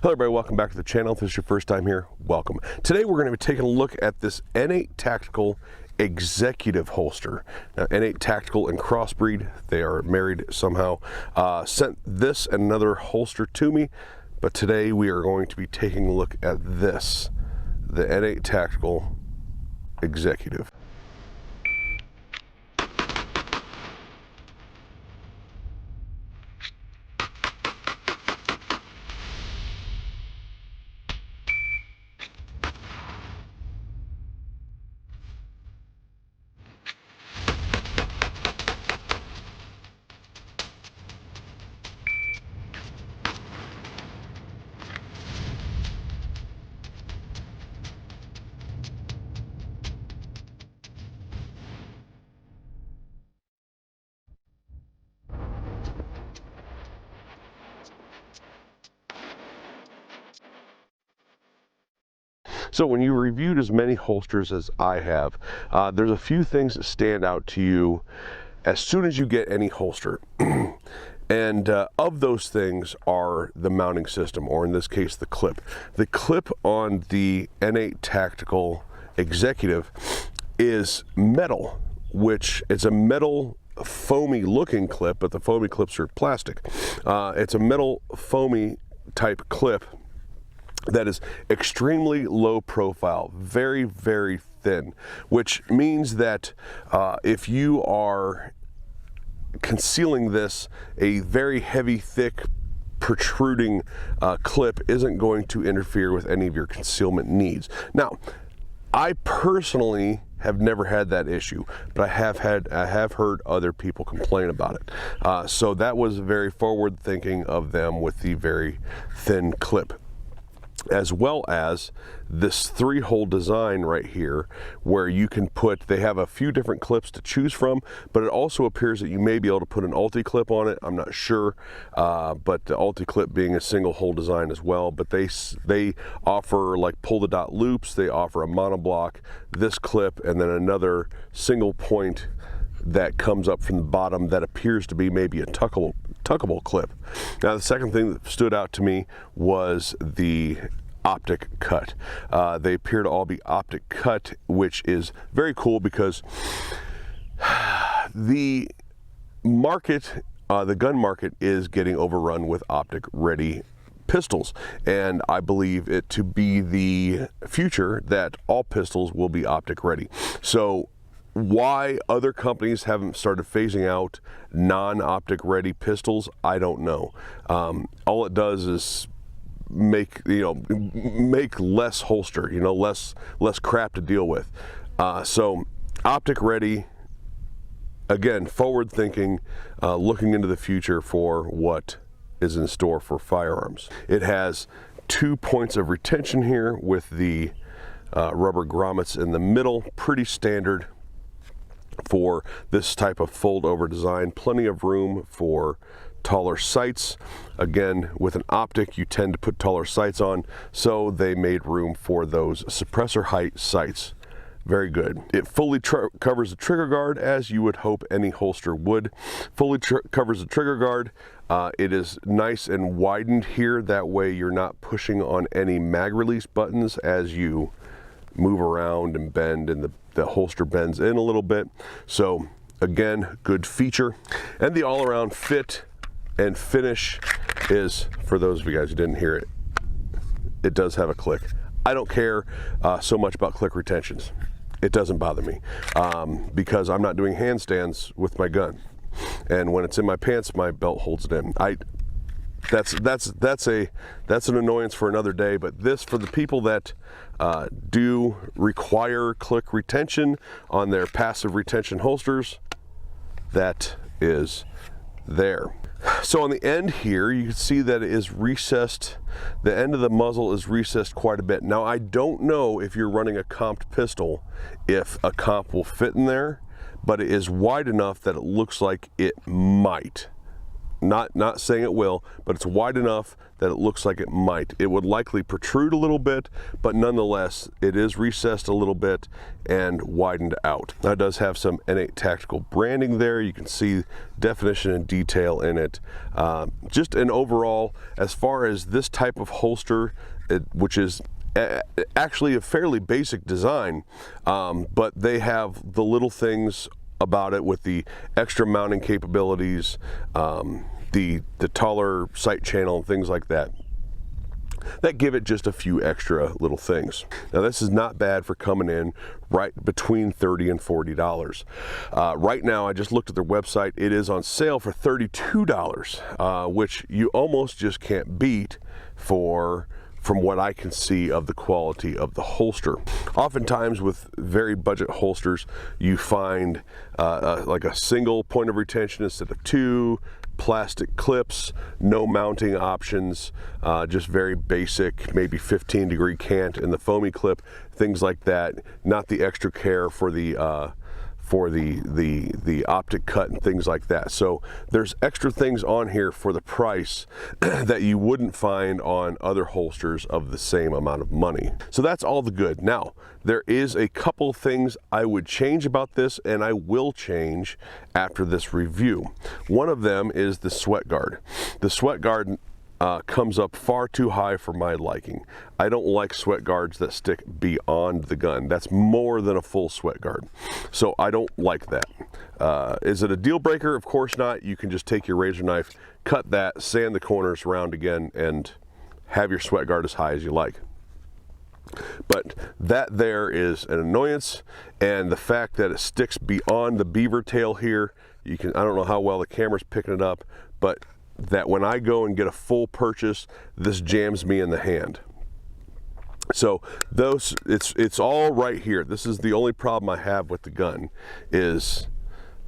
Hello everybody, welcome back to the channel. If this is your first time here, welcome. Today we're going to be taking a look at this N8 Tactical Executive holster. Now, N8 Tactical and Crossbreed, they are married somehow, sent this and another holster to me, but today we are going to be taking a look at this, the N8 Tactical Executive. So when you reviewed as many holsters as I have, there's a few things that stand out to you as soon as you get any holster. And of those things are the mounting system, or in this case, the clip. The clip on the N8 Tactical Executive is metal, which is a metal foamy looking clip, but the foamy clips are plastic. It's a metal foamy type clip that is extremely low profile, very, very thin, which means that if you are concealing this, a very heavy, thick, protruding clip isn't going to interfere with any of your concealment needs. Now, I personally have never had that issue, but I have heard other people complain about it. So that was very forward thinking of them with the very thin clip, as well as this 3-hole design right here, where you can put, they have a few different clips to choose from, but it also appears that you may be able to put an ulti-clip on it. I'm not sure, but the ulti-clip being a single hole design as well, but they offer like pull the dot loops, they offer a monoblock, this clip, and then another single point that comes up from the bottom that appears to be maybe a tuckable clip. Now, the second thing that stood out to me was the optic cut. They appear to all be optic cut, which is very cool because the market, the gun market, is getting overrun with optic ready pistols, and I believe it to be the future that all pistols will be optic ready. So why other companies haven't started phasing out non-optic ready pistols, I don't know. All it does is make less holster, less crap to deal with. So optic ready, again, forward thinking, looking into the future for what is in store for firearms. It has 2 points of retention here with the rubber grommets in the middle, pretty standard for this type of fold over design. Plenty of room for taller sights. Again, with an optic you tend to put taller sights on, so they made room for those suppressor height sights. Very good. It fully covers the trigger guard, as you would hope any holster would. Fully covers the trigger guard. It is nice and widened here, that way you're not pushing on any mag release buttons as you move around and bend, and the holster bends in a little bit. So again, good feature. And the all-around fit and finish is, for those of you guys who didn't hear it, it does have a click. I don't care so much about click retentions. It doesn't bother me because I'm not doing handstands with my gun, and when it's in my pants, my belt holds it in. That's an annoyance for another day, but this, for the people that do require click retention on their passive retention holsters, that is there. So on the end here, you can see that it is recessed. The end of the muzzle is recessed quite a bit. Now, I don't know if you're running a comped pistol, if a comp will fit in there, but it is wide enough that it looks like it might. Not saying it will, but it's wide enough that it looks like it might. It would likely protrude a little bit, but nonetheless, it is recessed a little bit and widened out. Now, it does have some N8 Tactical branding there. You can see definition and detail in it. Just an overall, as far as this type of holster, which is actually a fairly basic design, but they have the little things about it with the extra mounting capabilities, the taller sight channel and things like that give it just a few extra little things. Now, this is not bad for coming in right between $30 and $40. Right now, I just looked at their website. It is on sale for $32, which you almost just can't beat from what I can see of the quality of the holster. Oftentimes with very budget holsters, you find like a single point of retention instead of two, plastic clips, no mounting options, just very basic, maybe 15-degree cant in the foamy clip, things like that. Not the extra care for the optic cut and things like that. So there's extra things on here for the price that you wouldn't find on other holsters of the same amount of money. So that's all the good. Now, there is a couple things I would change about this, and I will change after this review. One of them is the sweat guard. The sweat guard comes up far too high for my liking. I don't like sweat guards that stick beyond the gun. That's more than a full sweat guard. So I don't like that. Is it a deal breaker? Of course not. You can just take your razor knife, cut that, sand the corners around again, and have your sweat guard as high as you like. But that there is an annoyance, and the fact that it sticks beyond the beaver tail here, I don't know how well the camera's picking it up, but that when I go and get a full purchase, this jams me in the hand. So it's all right here. This is the only problem I have with the gun, is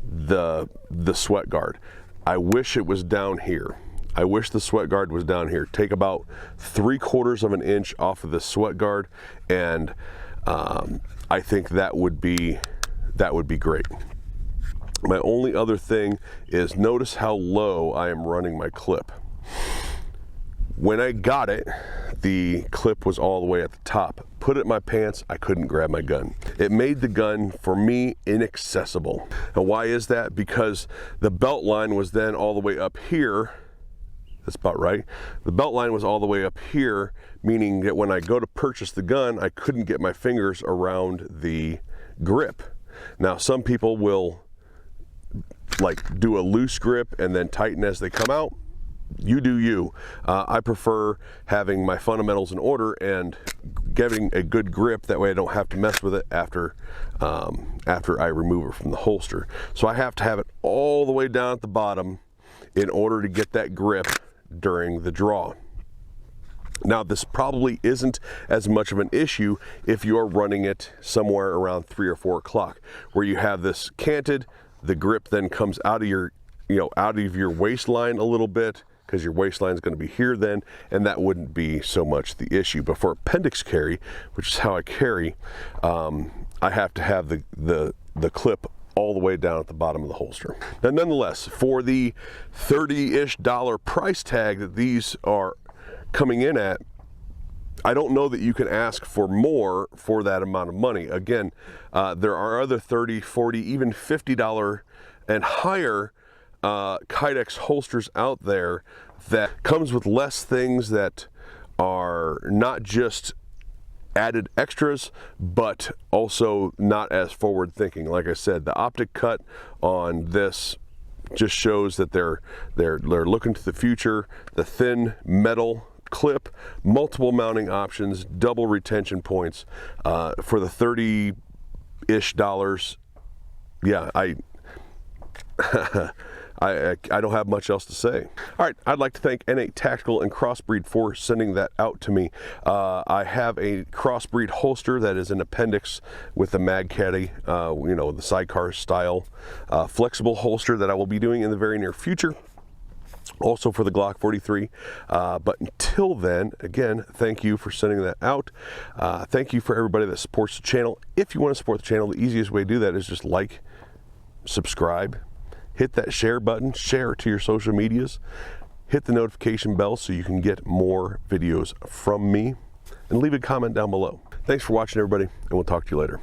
the sweat guard. I wish it was down here. I wish the sweat guard was down here. Take about 3/4 of an inch off of the sweat guard, and I think that would be great. My only other thing is, notice how low I am running my clip. When I got it, the clip was all the way at the top. Put it in my pants, I couldn't grab my gun. It made the gun, for me, inaccessible. And why is that? Because the belt line was then all the way up here. That's about right. The belt line was all the way up here, meaning that when I go to purchase the gun, I couldn't get my fingers around the grip. Now, some people will like do a loose grip and then tighten as they come out. You do you. I prefer having my fundamentals in order and getting a good grip. That way I don't have to mess with it after I remove it from the holster. So I have to have it all the way down at the bottom in order to get that grip during the draw. Now, this probably isn't as much of an issue if you're running it somewhere around 3 or 4 o'clock, where you have this canted, the grip then comes out of your, out of your waistline a little bit, because your waistline is going to be here then, and that wouldn't be so much the issue. But for appendix carry, which is how I carry, I have to have the clip all the way down at the bottom of the holster. Now, nonetheless, for the $30-ish price tag that these are coming in at, I don't know that you can ask for more for that amount of money. Again, there are other $30, $40, even $50 and higher Kydex holsters out there that comes with less things, that are not just added extras, but also not as forward thinking. Like I said, the optic cut on this just shows that they're looking to the future. The thin metal clip, multiple mounting options, double retention points, for the $30-ish. Yeah, I don't have much else to say. All right, I'd like to thank N8 Tactical and Crossbreed for sending that out to me. I have a Crossbreed holster that is an appendix with the mag caddy, the sidecar style flexible holster that I will be doing in the very near future. Also for the Glock 43. But until then, again, thank you for sending that out. Thank you for everybody that supports the channel. If you want to support the channel, the easiest way to do that is just like, subscribe, hit hit that share button, share it to your social medias, hit the notification bell so you can get more videos from me, and leave a comment down below. Thanks for watching, everybody, and we'll talk to you later.